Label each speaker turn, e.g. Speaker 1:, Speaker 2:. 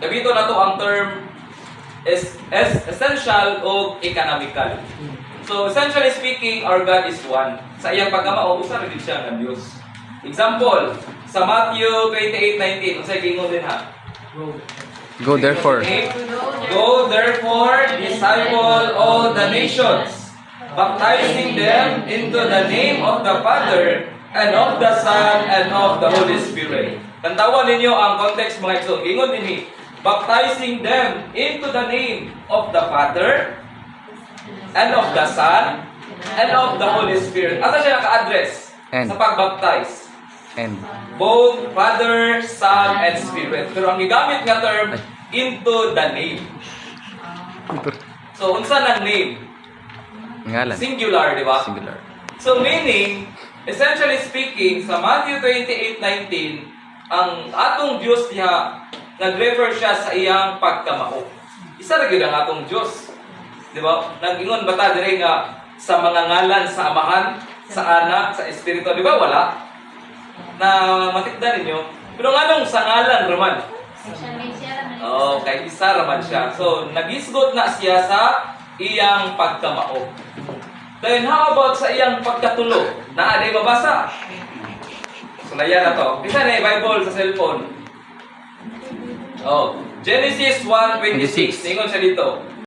Speaker 1: Gabito na to ang term is essential o economical. So, essentially speaking, our God is one. Sa iyang pagkamao, usa rin siya ng Diyos. Example, sa Matthew 28:19, unsay gingon din ha?
Speaker 2: Go therefore.
Speaker 1: Go therefore, disciple all the nations, baptizing them into the name of the Father, and of the Son, and of the Holy Spirit. Tantawan ninyo ang context mga igsoon. Gingon din baptizing them into the name of the Father, and of the Son, and of the Holy Spirit. Asa siya naka-address sa pagbaptize?
Speaker 2: And
Speaker 1: Both Father, Son, and Spirit. Pero ang gigamit nga term, into the name. So, unsa ng name?
Speaker 2: ngalan.
Speaker 1: Singular, di ba?
Speaker 2: Singular.
Speaker 1: So, meaning, essentially speaking, sa Matthew 28:19, ang atong Diyos niya, nag-refer siya sa iyang pagkamao. Isa ra gyud ang atong Diyos. Di ba? Nag-ingon ba ta dire nga sa mga ngalan sa Amahan, sa Anak, sa Espiritu, di ba? Wala. Na matikdan ninyo. Pero nganong sa ngalan raman? Oh, kay isa raman siya. So, nagisgot na siya sa iyang pagkamao. Then, how about sa iyang pagkatulo? Naa, di mabasa? Sulayan na to. Isa na yung Bible sa cellphone. Oh, Genesis 1:26. Ningon siya dito.